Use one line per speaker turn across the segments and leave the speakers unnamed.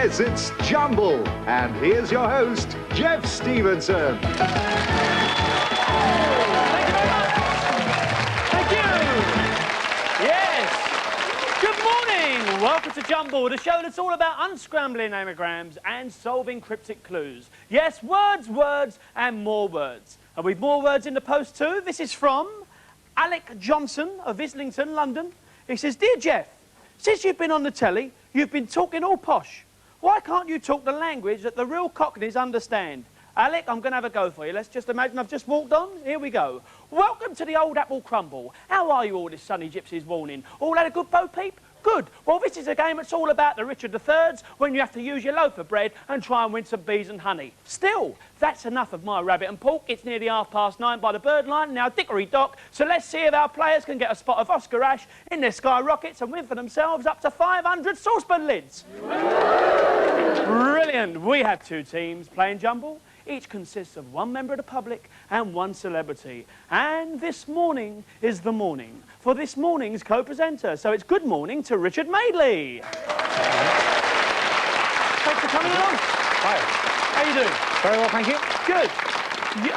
Yes, it's Jumble. And here's your host, Jeff Stevenson.
Thank you very much. Thank you. Yes. Good morning. Welcome to Jumble, the show that's all about unscrambling anagrams and solving cryptic clues. Yes, words, words, and more words. And with more words in the post too. This is from Alec Johnson of Islington, London. He says, "Dear Jeff, since you've been on the telly, you've been talking all posh. Why can't you talk the language that the real Cockneys understand?" Alec, I'm going to have a go for you. Let's just imagine I've just walked on. Here we go. Welcome to the old apple crumble. How are you all this sunny gypsy's morning? All had a good bo peep? Good. Well, this is a game that's all about the Richard III's when you have to use your loaf of bread and try and win some bees and honey. Still, that's enough of my rabbit and pork. It's nearly 9:30 by the bird line, now Dickory Dock. So let's see if our players can get a spot of Oscar Ash in their sky rockets and win for themselves up to 500 saucepan lids. Brilliant. We have two teams playing Jumble. Each consists of one member of the public and one celebrity. And this morning is the morning for this morning's co-presenter. So it's good morning to Richard Madeley. Thanks for coming along.
Hi.
How you doing?
Very well, thank you.
Good.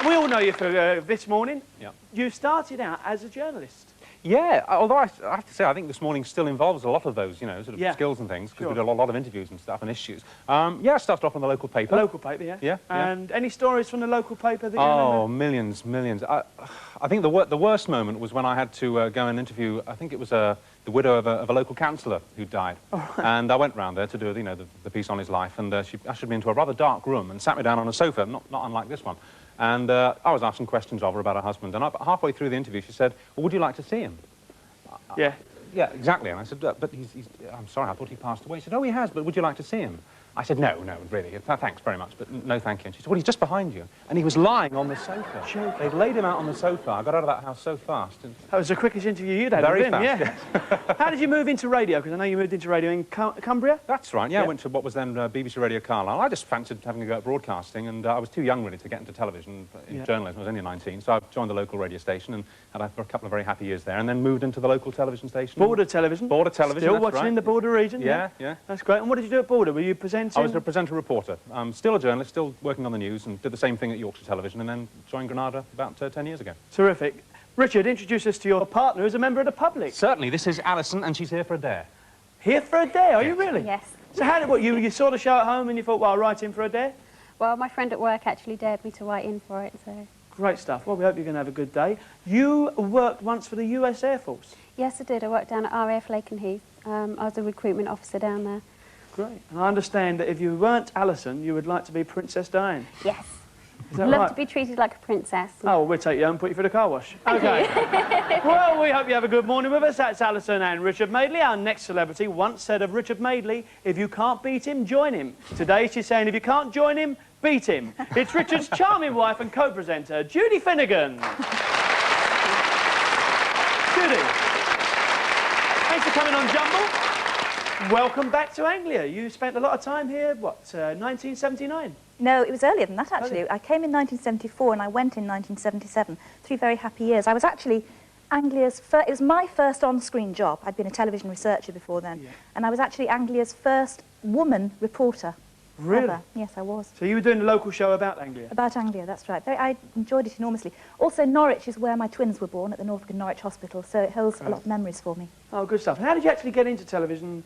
We all know you for this morning.
Yeah.
You started out as a journalist.
Yeah, although I have to say, I think this morning still involves a lot of those, you know, sort of skills and things, because we did a lot of interviews and stuff and issues. Yeah, I started off in the local paper.
Local paper, yeah.
Yeah.
And any stories from the local paper that you
remember?
remember?
Millions. I think the worst moment was when I had to go and interview, I think it was the widow of a local councillor who died. Oh, right. And I went round there to do, you know, the piece on his life, and she ushered me into a rather dark room and sat me down on a sofa, not unlike this one. And I was asking questions of her about her husband, and halfway through the interview she said, "Well, would you like to see him?"
Yeah.
Yeah, exactly. And I said, but he's I'm sorry, I thought he passed away. She said, "Oh, he has, but would you like to see him?" I said, no, really, thanks very much, but no thank you. And she said, "Well, he's just behind you." And he was lying on the sofa. Sure. They'd laid him out on the sofa. I got out of that house so fast. And
that was the quickest interview you'd had
very
with him,
fast,
yeah.
Yes.
How did you move into radio? Because I know you moved into radio in Cumbria?
That's right, yeah. I went to what was then BBC Radio Carlisle. I just fancied having a go at broadcasting, and I was too young, really, to get into television, in journalism. I was only 19, so I joined the local radio station, and had for a couple of very happy years there, and then moved into the local television station.
Border television?
Border television,
Still
that's
watching
right.
in the Border region?
Yeah.
That's great. And what did you do at Border? Were you presenting?
I was a presenter-reporter. Still a journalist, still working on the news, and did the same thing at Yorkshire Television, and then joined Granada about 10 years ago.
Terrific. Richard, introduce us to your partner who's a member of the public.
Certainly. This is Alison, and she's here for a dare.
Here for a dare? Are you really?
Yes.
So how did you saw the show at home and you thought, well, I'll write in for a dare?
Well, my friend at work actually dared me to write in for it, so...
Great stuff. Well, we hope you're going to have a good day. You worked once for the US Air Force?
Yes, I did. I worked down at RAF Lakenheath. I was a recruitment officer down there.
Great. And I understand that if you weren't Alison, you would like to be Princess Diane.
Yes.
Is that
Love
right?
to be treated like a princess.
Oh, well, we'll take you home and put you through the car wash.
Thank
OK. Well, we hope you have a good morning with us. That's Alison and Richard Madeley. Our next celebrity once said of Richard Madeley, "If you can't beat him, join him." Today she's saying, if you can't join him, beat him. It's Richard's charming wife and co-presenter, Judy Finnigan. Judy, thanks for coming on Jumble. Welcome back to Anglia. You spent a lot of time here, what, 1979?
No, it was earlier than that, actually. I came in 1974 and I went in 1977. 3 very happy years. I was actually Anglia's first... It was my first on-screen job. I'd been a television researcher before then. Yeah. And I was actually Anglia's first woman reporter.
Really?
Ever. Yes, I was.
So you were doing a local show about Anglia?
About Anglia, that's right. I enjoyed it enormously. Also, Norwich is where my twins were born, at the Norfolk and Norwich Hospital, so it holds a lot of memories for me.
Oh, good stuff. And how did you actually get into television?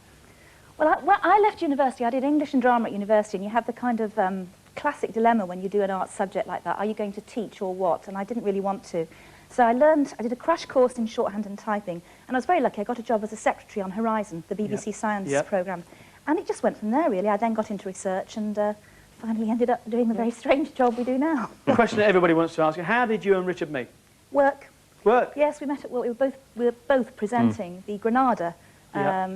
Well, I left university. I did English and drama at university, and you have the kind of classic dilemma when you do an arts subject like that. Are you going to teach or what? And I didn't really want to. So I did a crash course in shorthand and typing, and I was very lucky. I got a job as a secretary on Horizon, the BBC Science programme. And it just went from there, really. I then got into research and finally ended up doing the very strange job we do now.
The question that everybody wants to ask you, how did you and Richard meet?
Work.
Work?
Yes, we met at work. We were both presenting the Granada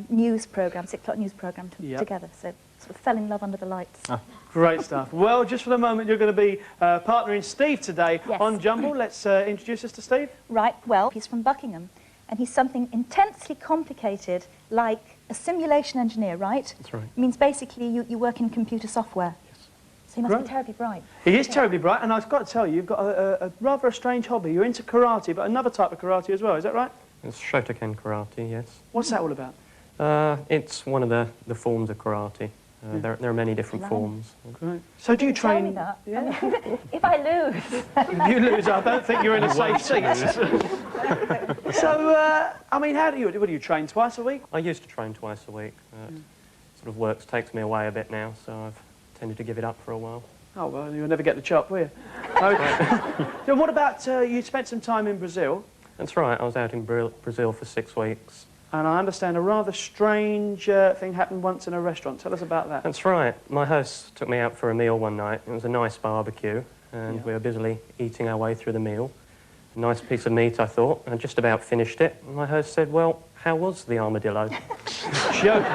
news programme, 6 o'clock news programme together. So sort of fell in love under the lights. Ah.
Great stuff. Well, just for the moment, you're going to be partnering Steve today on Jumble. Let's introduce us to Steve.
Right, well, he's from Buckingham, and he's something intensely complicated, like a simulation engineer, right?
That's right.
It means basically you work in computer software. Yes. So he must be terribly bright.
He is terribly bright, and I've got to tell you, you've got a rather strange hobby. You're into karate, but another type of karate as well, is that right?
It's Shotokan karate, yes.
What's that all about?
It's one of the forms of karate. There are many different forms.
Great. So do you
Tell me
train...
that.
Yeah.
If I lose.
If you lose, I don't think you're in a safe seat. So, I mean, what do you train twice a week?
I used to train twice a week. Sort of takes me away a bit now, so I've tended to give it up for a while.
Oh, well, you'll never get the chop, will you? Okay. So what about, you spent some time in Brazil,
That's right, I was out in Brazil for 6 weeks.
and I understand a rather strange thing happened once in a restaurant. Tell us about that.
That's right, my host took me out for a meal one night. It was a nice barbecue, and we were busily eating our way through the meal. A nice piece of meat, I thought, and I just about finished it. And my host said, well, how was the armadillo?
Joke.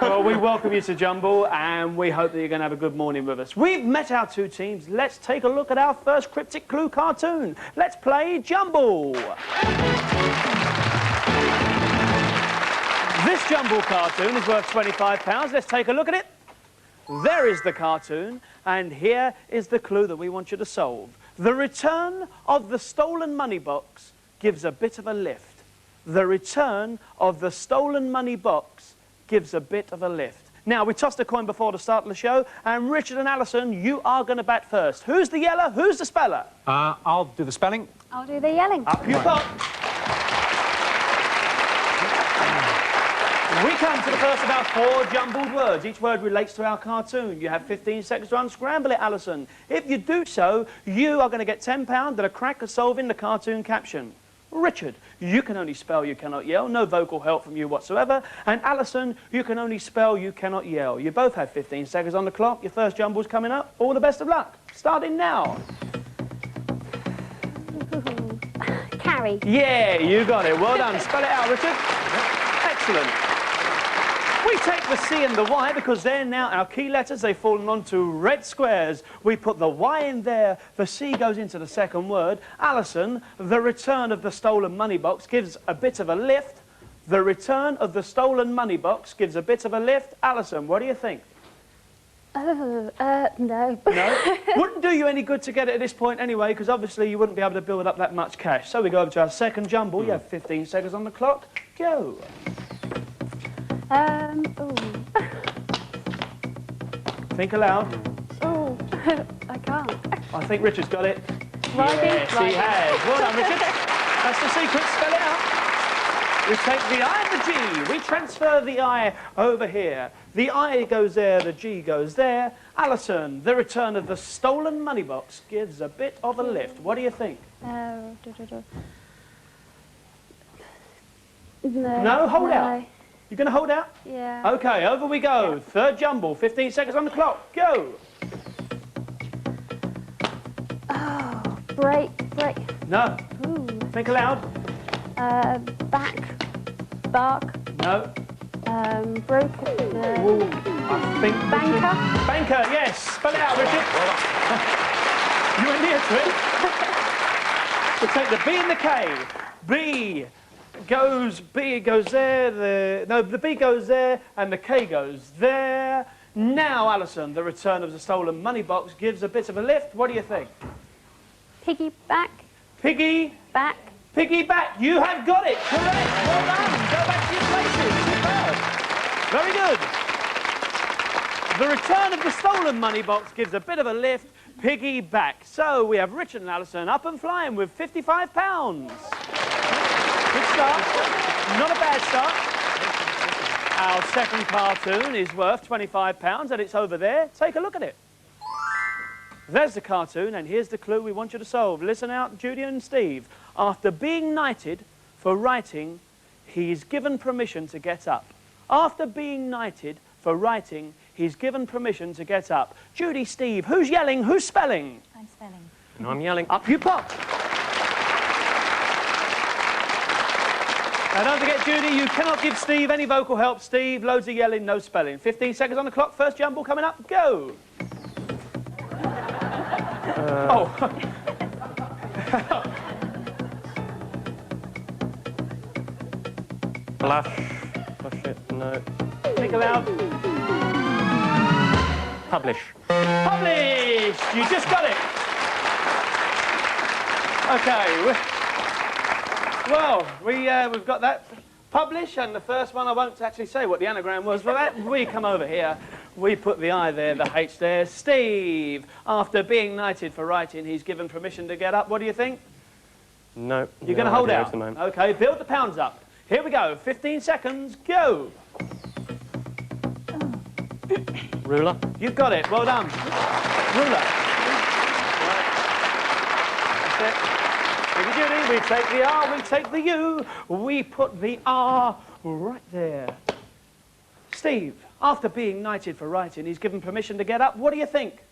Well, we welcome you to Jumble, and we hope that you're going to have a good morning with us. We've met our two teams. Let's take a look at our first cryptic clue cartoon. Let's play Jumble. This Jumble cartoon is worth £25. Let's take a look at it. There is the cartoon, and here is the clue that we want you to solve. The return of the stolen money box gives a bit of a lift. The return of the stolen money box gives a bit of a lift. Now, we tossed a coin before the start of the show, and Richard and Alison, you are going to bat first. Who's the yeller? Who's the speller?
I'll do the spelling.
I'll do the yelling.
Up you pop. We come to the first of our 4 jumbled words. Each word relates to our cartoon. You have 15 seconds to unscramble it, Alison. If you do so, you are going to get £10 and a crack at solving the cartoon caption. Richard, you can only spell, you cannot yell. No vocal help from you whatsoever. And Alison, you can only spell, you cannot yell. You both have 15 seconds on the clock. Your first jumble's coming up. All the best of luck. Starting now.
Carry.
Yeah, you got it. Well done. Spell it out, Richard. Excellent. We take the C and the Y because they're now our key letters. They've fallen onto red squares. We put the Y in there. The C goes into the second word. Alison, the return of the stolen money box gives a bit of a lift. The return of the stolen money box gives a bit of a lift. Alison, what do you think?
No.
No? Wouldn't do you any good to get it at this point anyway, because obviously you wouldn't be able to build up that much cash. So we go over to our second jumble. You have 15 seconds on the clock. Go.
Ooh.
Think aloud.
Ooh. I can't.
I think Richard's got it.
Riding?
Yes, he has. Well done, Richard. That's the secret. Spell it out. We take the I and the G. We transfer the I over here. The I goes there, the G goes there. Alison, the return of the stolen money box gives a bit of a lift. What do you think?
No.
No? Hold out. You're going to hold out?
Yeah.
OK, over we go.
Yeah.
Third jumble. 15 seconds on the clock. Go.
Oh, break.
No.
Ooh.
Think aloud.
Back. Bark.
No.
Broken.
Ooh, I think
Banker.
Richard... Banker, yes. Spell it out, Richard. You were near to it. We'll take the B and the K. B goes there, the B goes there, and the K goes there. Now, Alison, the return of the stolen money box gives a bit of a lift. What do you think?
Piggyback.
Piggy.
Back.
Piggyback. You have got it. Correct. Well done. Go back to your places. Superb. Very good. The return of the stolen money box gives a bit of a lift. Piggyback. So we have Richard and Alison up and flying with £55. Good start. Not a bad start. Our second cartoon is worth £25 and it's over there. Take a look at it. There's the cartoon and here's the clue we want you to solve. Listen out, Judy and Steve. After being knighted for writing, he's given permission to get up. After being knighted for writing, he's given permission to get up. Judy, Steve, who's yelling? Who's spelling?
I'm spelling.
And I'm yelling.
Up you pop. Now, don't forget, Judy, you cannot give Steve any vocal help. Steve, loads of yelling, no spelling. 15 seconds on the clock. First jumble coming up. Go. Oh.
Blush it, no.
Think aloud.
Publish.
Published! You just got it. OK. Well, we've got that. Publish, and the first one, I won't actually say what the anagram was for that. We come over here. We put the I there, the H there. Steve, after being knighted for writing, he's given permission to get up. What do you think?
No.
You're going to hold out?
At the moment.
OK, build the pounds up. Here we go. 15 seconds, go.
Ruler?
You've got it. Well done. Ruler. Right. That's it. Thank you, Judy. We take the R, we take the U. We put the R right there. Steve, after being knighted for writing, he's given permission to get up. What do you think?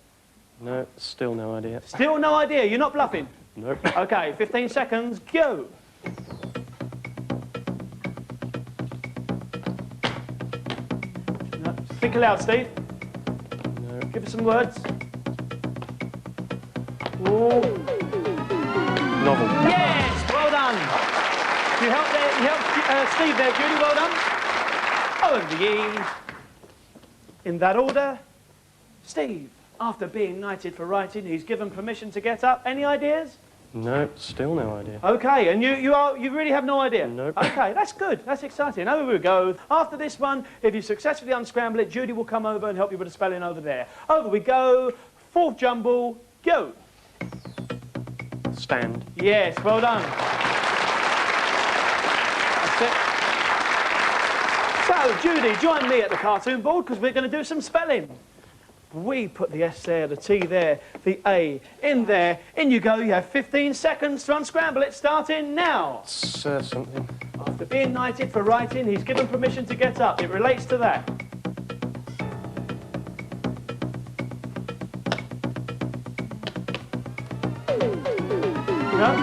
No, still no idea.
Still no idea. You're not bluffing?
Nope.
OK, 15 seconds, go. No. Think aloud, Steve.
No.
Give us some words. Ooh.
Novel.
Yes, well done. You helped there. You helped Steve there, Judy. Well done. O and the E. In that order. Steve, after being knighted for writing, he's given permission to get up. Any ideas?
No, still no idea.
OK, and you really have no idea?
Nope.
OK, that's good. That's exciting. Over we go. After this one, if you successfully unscramble it, Judy will come over and help you with the spelling over there. Over we go. Fourth jumble, go.
Stand.
Yes, well done. That's it. So, Judy, join me at the cartoon board because we're going to do some spelling. We put the S there, the T there, the A in there. In you go. You have 15 seconds to unscramble it, starting now.
Something.
After being knighted for writing, he's given permission to get up. It relates to that. No?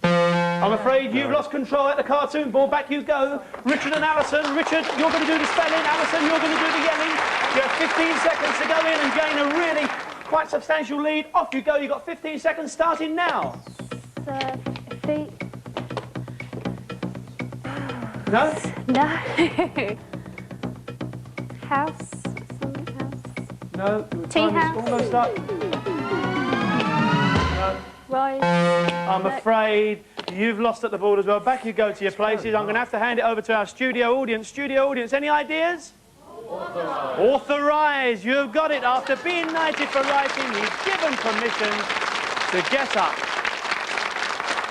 I'm afraid you've lost control at the cartoon board. Back you go. Richard and Alison. Richard, you're going to do the spelling. Alison, you're going to do the yelling. You have 15 seconds to go in and gain a really quite substantial lead. Off you go. You've got 15 seconds starting now.
Feet.
No?
No. House. Something house.
No. Your
Tea
time is
house.
almost up. No.
Rise.
I'm afraid you've lost at the board as well. Back you go to your places. I'm going to have to hand it over to our studio audience. Studio audience, any ideas? Authorise. Authorise. You've got it. After being knighted for writing, he's given permission to get up.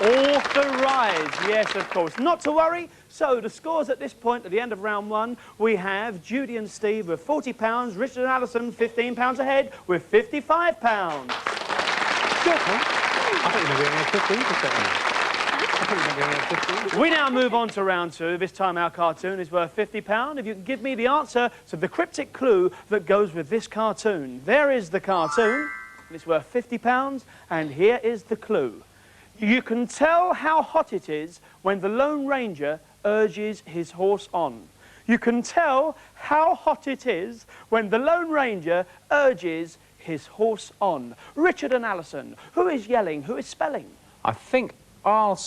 Authorise. Yes, of course. Not to worry. So the scores at this point, at the end of round one, we have Judy and Steve with £40, Richard and Alison £15 ahead with £55. Good, huh?
I thought you were going to 15%.
We now move on to round two. This time our cartoon is worth £50. If you can give me the answer to the cryptic clue that goes with this cartoon. There is the cartoon. It's worth £50. And here is the clue. You can tell how hot it is when the Lone Ranger urges his horse on. You can tell how hot it is when the Lone Ranger urges his horse on. Richard and Alison, who is yelling? Who is spelling?
I think I'll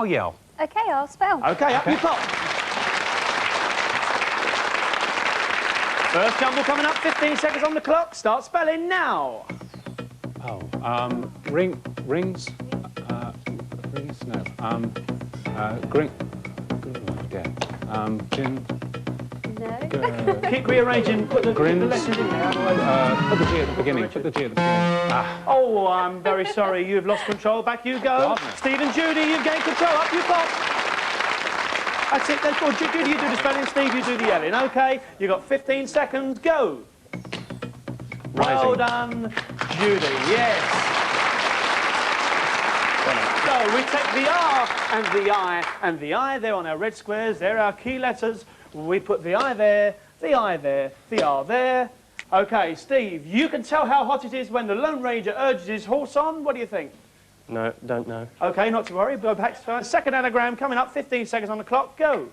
yell.
OK, I'll spell.
OK, up you pop. First jumble coming up, 15 seconds on the clock. Start spelling now.
Oh, rings, no, gin,
No.
Keep rearranging, put the
Grins.
letters in there.
put the G at the beginning, put the G at the beginning. Ah.
Oh, I'm very sorry, you've lost control. Back you go.
Pardon.
Steve and Judy, you've gained control. Up you pop. That's it, that's good. Judy, you do the spelling, Steve, you do the yelling. OK, you've got 15 seconds, go.
Rising.
Well done, Judy, yes. So we take the R and the I, and the I there on our red squares. They're our key letters. We put the I there, the I there, the R there. OK, Steve, you can tell how hot it is when the Lone Ranger urges his horse on. What do you think?
No, don't know.
OK, not to worry. Go back to first. Second anagram coming up. 15 seconds on the clock. Go.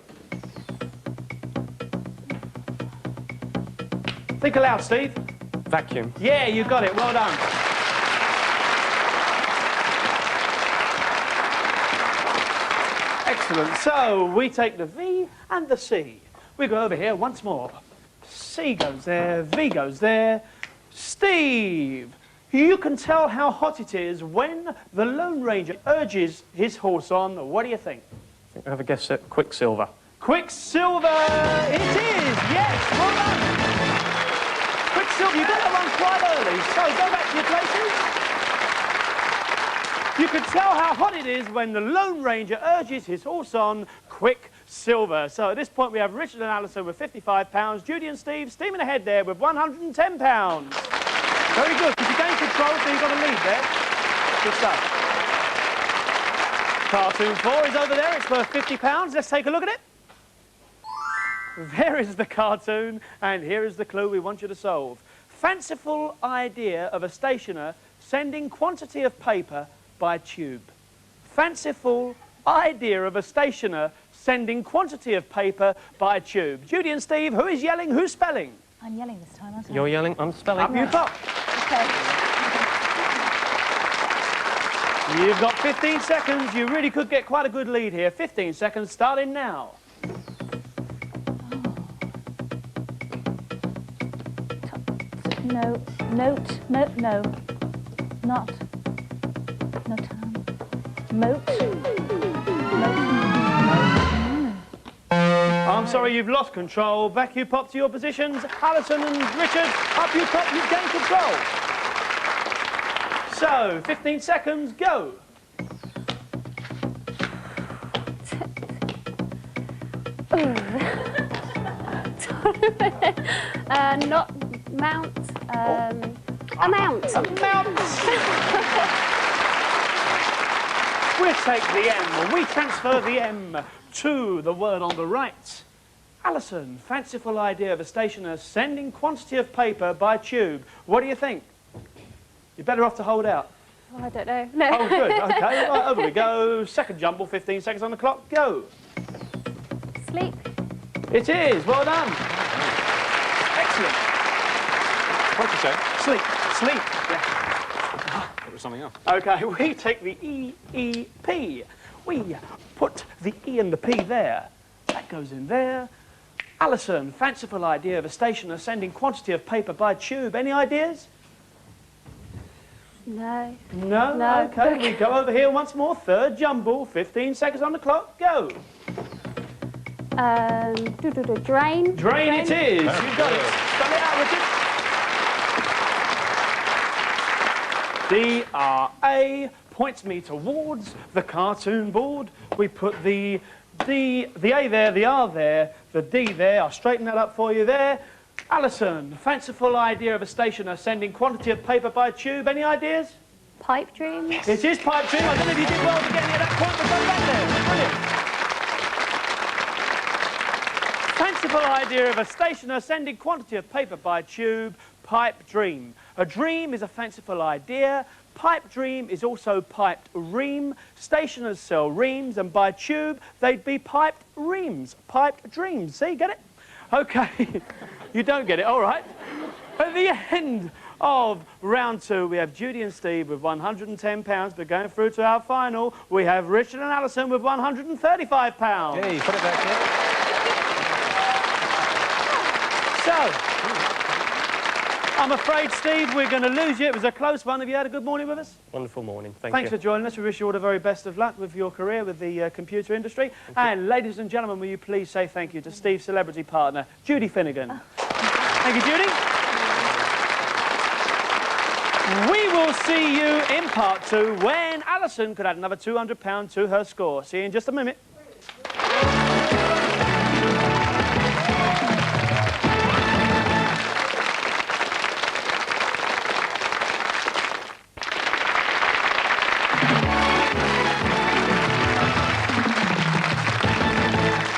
Think aloud, Steve.
Vacuum.
Yeah, you got it. Well done. Excellent. So we take the V and the C. We go over here once more. C goes there, V goes there. Steve, you can tell how hot it is when the Lone Ranger urges his horse on. What do you think?
I think I have a guess at Quicksilver.
Quicksilver! It is! Yes! Well done! early. So go back to your places. You can tell how hot it is when the Lone Ranger urges his horse on, Quicksilver. So at this point we have Richard and Alison with £55, Judy and Steve steaming ahead there with £110. Very good, because you gain control, so you've got a lead there. Good stuff. Cartoon 4 is over there, it's worth £50. Let's take a look at it. There is the cartoon, and here is the clue we want you to solve. Fanciful idea of a stationer sending quantity of paper by tube. Fanciful idea of a stationer sending quantity of paper by tube. Judy and Steve, who is yelling, who's spelling?
I'm yelling this time, aren't I?
You're yelling, I'm spelling.
Up you pop.
Okay.
You've got 15 seconds. You really could get quite a good lead here. 15 seconds starting now.
No. Not. No time. Moat.
I'm sorry, you've lost control. Back you pop to your positions. Alison and Richard, up you pop. You've gained control. So, 15 seconds, go.
Not mount. Amount.
Amount. We'll take the M, and we transfer the M to the word on the right. Alison, fanciful idea of a stationer sending quantity of paper by tube. What do you think? You're better off to hold out.
Oh, I don't know. No.
Oh, good. OK, right, over we go. Second jumble, 15 seconds on the clock. Go.
Sleep.
It is. Well done. Excellent.
What'd you say?
Sleep. Sleep. Yeah.
It was something else.
OK, we take the E-E-P. We put the E and the P there. That goes in there. Alison, fanciful idea of a stationer sending quantity of paper by tube. Any ideas?
No.
No?
No.
OK, we go over here once more. Third jumble, 15 seconds on the clock. Go.
Drain.
Drain it is. You've got it. Spell it out, Richard. D-R-A points me towards the cartoon board. We put the A there, the R there, the D there. I'll straighten that up for you there. Alison, fanciful idea of a stationer sending quantity of paper by tube. Any ideas?
Pipe dream.
It is pipe dream. I don't know if you did well to get near that point, but go back there. Brilliant. Fanciful idea of a stationer sending quantity of paper by tube. Pipe dream. A dream is a fanciful idea. Pipe dream is also piped ream. Stationers sell reams, and by tube, they'd be piped reams. Piped dreams. See, get it? OK. You don't get it, all right. At the end of round 2, we have Judy and Steve with £110, but going through to our final, we have Richard and Alison with £135.
Hey, put it back here.
So, I'm afraid, Steve, we're going to lose you. It was a close one. Have you had a good morning with us?
Wonderful morning, thanks
Thanks for joining us. We wish you all the very best of luck with your career with the computer industry. And ladies and gentlemen, will you please say thank you to Steve's celebrity partner, Judy Finnigan. Oh. Thank you, Judy. We will see you in part 2 when Alison could add another £200 to her score. See you in just a minute.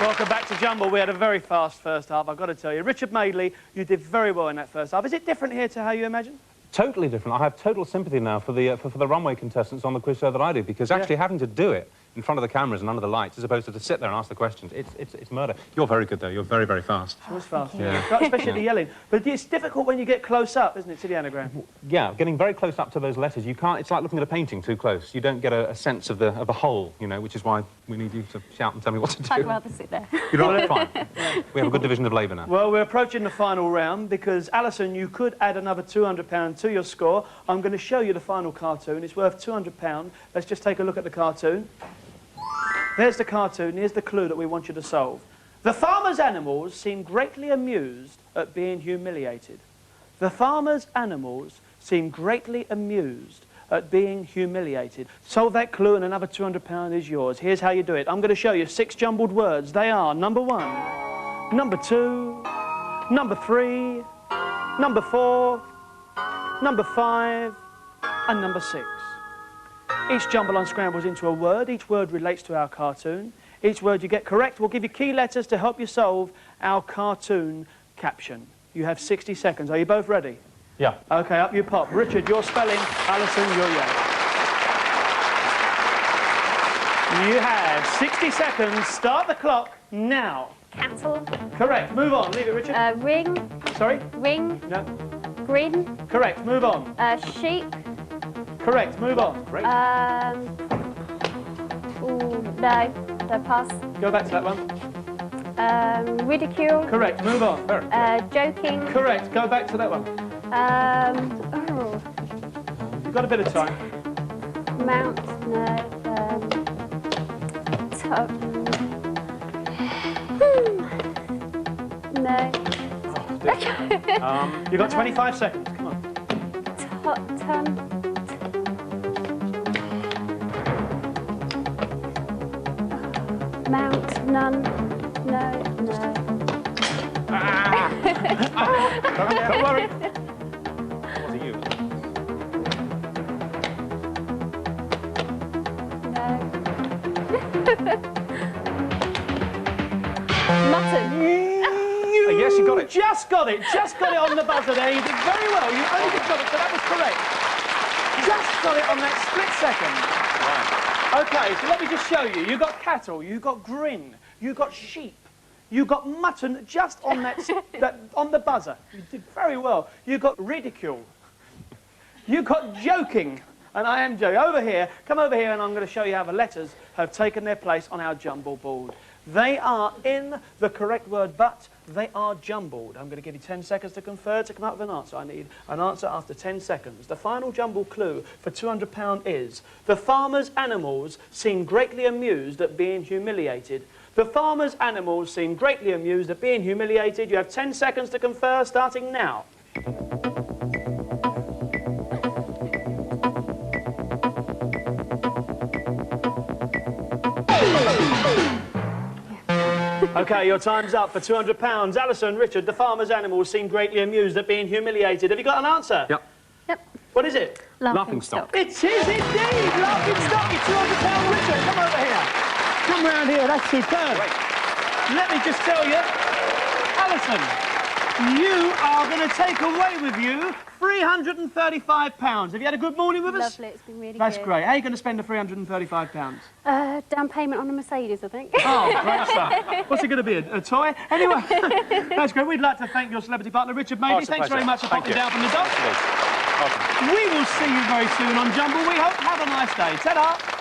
Welcome back to Jumble. We had a very fast first half, I've got to tell you. Richard Madeley, you did very well in that first half. Is it different here to how you imagined?
Totally different. I have total sympathy now for the runway contestants on the quiz show that I do, because actually having to do it in front of the cameras and under the lights as opposed to sit there and ask the questions, it's murder. You're very good, though. You're very, very fast.
She was fast.
Yeah.
Especially the yelling. But it's difficult when you get close up, isn't it, to the anagram?
Yeah, getting very close up to those letters. You can't. It's like looking at a painting too close. You don't get a sense of the whole, you know, which is why we need you to shout and tell me what to do.
I'd rather sit there.
You're all fine. We have a good division of labour now.
Well, we're approaching the final round because, Alison, you could add another £200 to your score. I'm going to show you the final cartoon. It's worth £200. Let's just take a look at the cartoon. There's the cartoon. Here's the clue that we want you to solve. The farmer's animals seem greatly amused at being humiliated. The farmer's animals seem greatly amused at being humiliated. Solve that clue and another £200 is yours. Here's how you do it. I'm going to show you 6 jumbled words. They are number 1, number 2, number 3, number 4, number 5, and number 6. Each jumble unscrambles into a word. Each word relates to our cartoon. Each word you get correct will give you key letters to help you solve our cartoon caption. You have 60 seconds. Are you both ready?
Yeah.
OK, up you pop. Richard, you're spelling. Alison, you're yes. You have 60 seconds. Start the clock now.
Cancel.
Correct. Move on. Leave it, Richard.
Ring.
Sorry?
Ring.
No.
Grin.
Correct. Move on.
Sheep.
Correct. Move on. Great.
No. No, pass.
Go back to that one.
Ridicule.
Correct. Move on.
Joking.
Correct. Go back to that one. You've got a bit of time.
Mount. No.
You've got 25 seconds. Come on.
Mount. None. No.
Don't worry.
Was it you?
Mutton.
Yes, you got it.
Just got it. Just got it on the buzzer there. You did very well. You only just got it, so that was correct. Just got it on that split second. Right. OK, so let me just show you. You got cattle, you got grin, you got sheep, you got mutton just on that, on the buzzer. You did very well. You got ridicule. You got joking. And I am joking. Over here, come over here and I'm going to show you how the letters have taken their place on our jumble board. They are in the correct word, but they are jumbled. I'm going to give you 10 seconds to confer to come up with an answer. I need an answer after 10 seconds. The final jumble clue for £200 is: the farmer's animals seem greatly amused at being humiliated. The farmer's animals seem greatly amused at being humiliated. You have 10 seconds to confer, starting now. OK, your time's up for £200. Alison, Richard, the farmer's animals seem greatly amused at being humiliated. Have you got an answer?
Yep.
Yep.
What is it?
Laughing stock.
It is indeed! Laughing stock, your £200. Richard, come over here. Come round here, that's superb.
Great.
Let me just tell you, Alison, you are going to take away with you £335. Have you had a good morning with us?
Lovely, it's been really good.
That's great. How are you going to spend the £335?
Down payment on a Mercedes, I think.
Oh, great stuff. What's it going to be, a toy? Anyway, that's great. We'd like to thank your celebrity partner, Richard Madeley. Thanks very much for popping down from the dock.
Awesome.
We will see you very soon on Jumble. We hope. Have a nice day. Ta-da!